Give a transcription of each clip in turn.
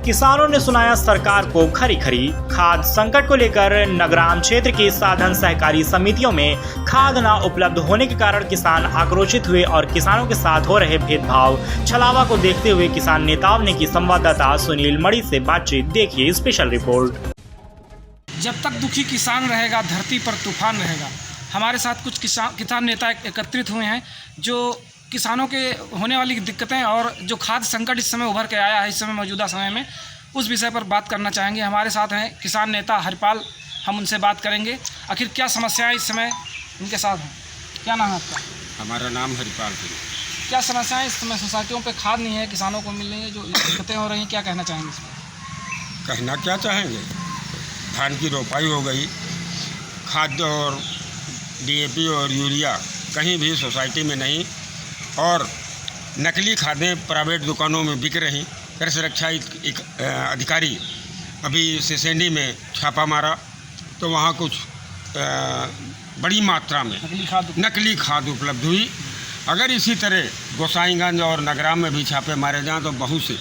किसानों ने सुनाया सरकार को खरी खरी। खाद संकट को लेकर नगराम क्षेत्र की साधन सहकारी समितियों में खाद न उपलब्ध होने के कारण किसान आक्रोशित हुए और किसानों के साथ हो रहे भेदभाव छलावा को देखते हुए किसान नेताओं ने की संवाददाता सुनील मणि से बातचीत। देखिए स्पेशल रिपोर्ट। जब तक दुखी किसान रहेगा धरती पर तूफान रहेगा। हमारे साथ कुछ किसान नेता एकत्रित हुए हैं जो किसानों के होने वाली दिक्कतें और जो खाद्य संकट इस समय उभर के आया है इस समय मौजूदा समय में, उस विषय पर बात करना चाहेंगे। हमारे साथ हैं किसान नेता हरिपाल, हम उनसे बात करेंगे आखिर क्या समस्याएं इस समय उनके साथ हैं। क्या नाम है आपका? हमारा नाम हरिपाल है। क्या समस्याएं इस समय सोसाइटियों पे खाद नहीं है, किसानों को मिल रही है, जो दिक्कतें हो रही हैं, क्या कहना चाहेंगे इसमें? कहना क्या चाहेंगे, धान की रोपाई हो गई, खाद और डीएपी और यूरिया कहीं भी सोसाइटी में नहीं, और नकली खादें प्राइवेट दुकानों में बिक रही। कृषि रक्षा एक अधिकारी अभी सिसेंडी में छापा मारा तो वहाँ कुछ बड़ी मात्रा में नकली खाद उपलब्ध हुई। अगर इसी तरह गोसाईगंज और नगराम में भी छापे मारे जाएं तो बहुत से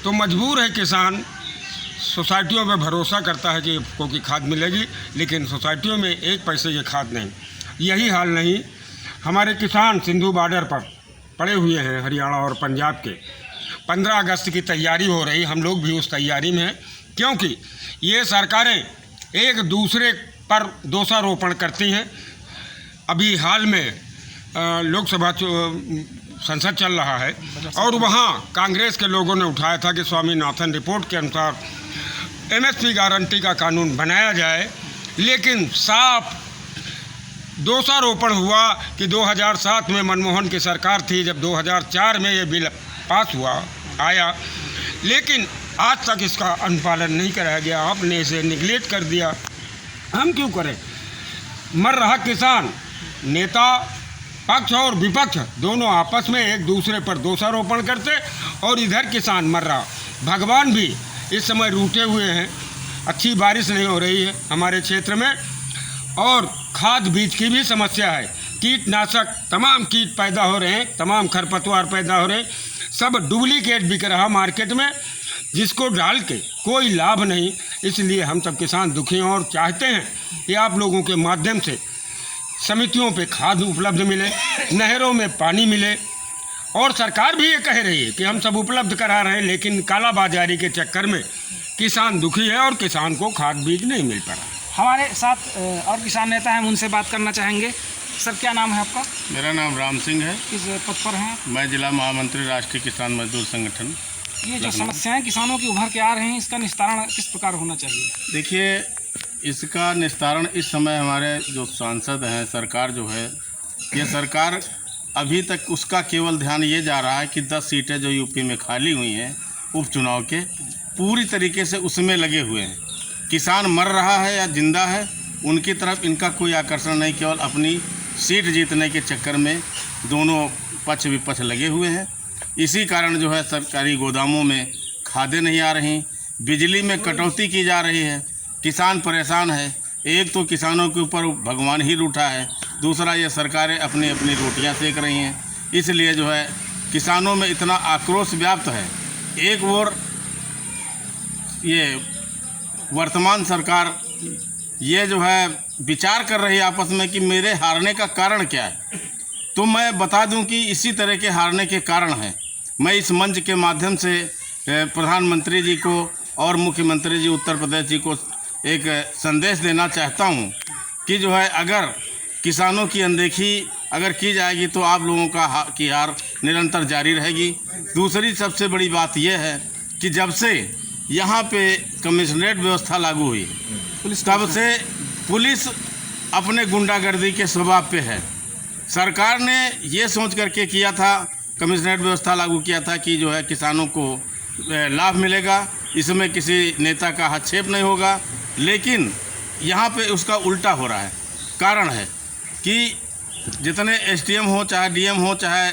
तो मजबूर है किसान। सोसाइटियों में भरोसा करता है कि क्योंकि खाद मिलेगी, लेकिन सोसाइटियों में एक पैसे की खाद नहीं। यही हाल नहीं, हमारे किसान सिंधु बॉर्डर पर पड़े हुए हैं, हरियाणा और पंजाब के। 15 अगस्त की तैयारी हो रही, हम लोग भी उस तैयारी में हैं, क्योंकि ये सरकारें एक दूसरे पर दोषारोपण करती हैं। अभी हाल में लोकसभा संसद चल रहा है और वहाँ कांग्रेस के लोगों ने उठाया था कि स्वामीनाथन रिपोर्ट के अनुसार एमएसपी गारंटी का कानून बनाया जाए, लेकिन साफ दोषारोपण हुआ कि 2007 में मनमोहन की सरकार थी, जब 2004 में ये बिल पास हुआ आया, लेकिन आज तक इसका अनुपालन नहीं कराया गया। आपने इसे निगलेक्ट कर दिया। हम क्यों करें? मर रहा किसान, नेता पक्ष और विपक्ष दोनों आपस में एक दूसरे पर दोषारोपण करते और इधर किसान मर रहा। भगवान भी इस समय रूठे हुए हैं, अच्छी बारिश नहीं हो रही है हमारे क्षेत्र में, और खाद बीज की भी समस्या है। कीटनाशक, तमाम कीट पैदा हो रहे हैं, तमाम खरपतवार पैदा हो रहे हैं, सब डुप्लीकेट बिक रहा मार्केट में, जिसको डाल के कोई लाभ नहीं। इसलिए हम सब किसान दुखी हैं और चाहते हैं कि आप लोगों के माध्यम से समितियों पे खाद उपलब्ध मिले, नहरों में पानी मिले, और सरकार भी ये कह रही है कि हम सब उपलब्ध करा रहे हैं, लेकिन कालाबाजारी के चक्कर में किसान दुखी है और किसान को खाद बीज नहीं मिल पा रहा। हमारे साथ और किसान नेता हैं, उनसे बात करना चाहेंगे। सर क्या नाम है आपका? मेरा नाम राम सिंह है। किस पद पर हैं? मैं जिला महामंत्री राष्ट्रीय किसान मजदूर संगठन। ये जो समस्याएं किसानों की उभर के आ रही हैं, इसका निस्तारण किस प्रकार होना चाहिए? देखिए, इसका निस्तारण इस समय हमारे जो सांसद हैं, सरकार जो है, ये सरकार अभी तक उसका केवल ध्यान ये जा रहा है कि 10 सीटें जो यूपी में खाली हुई हैं उपचुनाव के, पूरी तरीके से उसमें लगे हुए हैं। किसान मर रहा है या जिंदा है, उनकी तरफ इनका कोई आकर्षण नहीं, केवल अपनी सीट जीतने के चक्कर में दोनों पक्ष विपक्ष लगे हुए हैं। इसी कारण जो है सरकारी गोदामों में खादें नहीं आ रही, बिजली में कटौती की जा रही है, किसान परेशान है। एक तो किसानों के ऊपर भगवान ही रूठा है, दूसरा ये सरकारें अपनी अपनी रोटियां सेक रही हैं। इसलिए जो है किसानों में इतना आक्रोश व्याप्त है। एक ओर ये वर्तमान सरकार ये जो है विचार कर रही है आपस में कि मेरे हारने का कारण क्या है, तो मैं बता दूं कि इसी तरह के हारने के कारण है। मैं इस मंच के माध्यम से प्रधानमंत्री जी को और मुख्यमंत्री जी उत्तर प्रदेश जी को एक संदेश देना चाहता हूं कि जो है अगर किसानों की अनदेखी अगर की जाएगी तो आप लोगों की हार निरंतर जारी रहेगी। दूसरी सबसे बड़ी बात यह है कि जब से यहाँ पे कमिश्नरेट व्यवस्था लागू हुई, तब से पुलिस अपने गुंडागर्दी के स्वभाव पे है। सरकार ने ये सोच करके किया था, कमिश्नरेट व्यवस्था लागू किया था कि जो है किसानों को लाभ मिलेगा, इसमें किसी नेता का हस्तक्षेप नहीं होगा, लेकिन यहाँ पे उसका उल्टा हो रहा है। कारण है कि जितने एसडीएम हो, चाहे डीएम हो, चाहे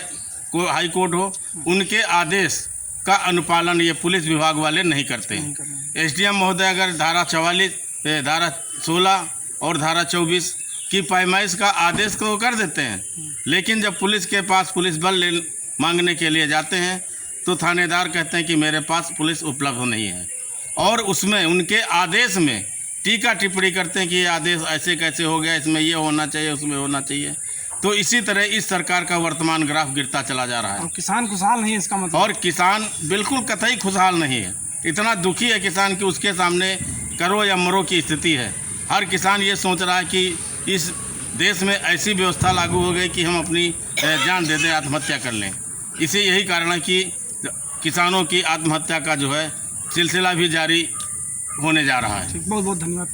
कोई हाई कोर्ट हो, उनके आदेश का अनुपालन ये पुलिस विभाग वाले नहीं करते हैं। एसडीएम महोदय अगर धारा 44, धारा 16 और धारा 24 की पैमाइश का आदेश को कर देते हैं, लेकिन जब पुलिस के पास पुलिस बल मांगने के लिए जाते हैं तो थानेदार कहते हैं कि मेरे पास पुलिस उपलब्ध नहीं है, और उसमें उनके आदेश में टीका टिप्पणी करते हैं कि ये आदेश ऐसे कैसे हो गया, इसमें ये होना चाहिए, उसमें होना चाहिए। तो इसी तरह इस सरकार का वर्तमान ग्राफ गिरता चला जा रहा है। और किसान खुशहाल नहीं है इसका मतलब। और किसान बिल्कुल कतई खुशहाल नहीं है। इतना दुखी है किसान कि उसके सामने करो या मरो की स्थिति है। हर किसान ये सोच रहा है कि इस देश में ऐसी व्यवस्था लागू हो गई कि हम अपनी जान दे दें, आत्महत्या कर लें। इसी यही कारण है कि किसानों की आत्महत्या का जो है सिलसिला भी जारी होने जा रहा है। बहुत बहुत धन्यवाद।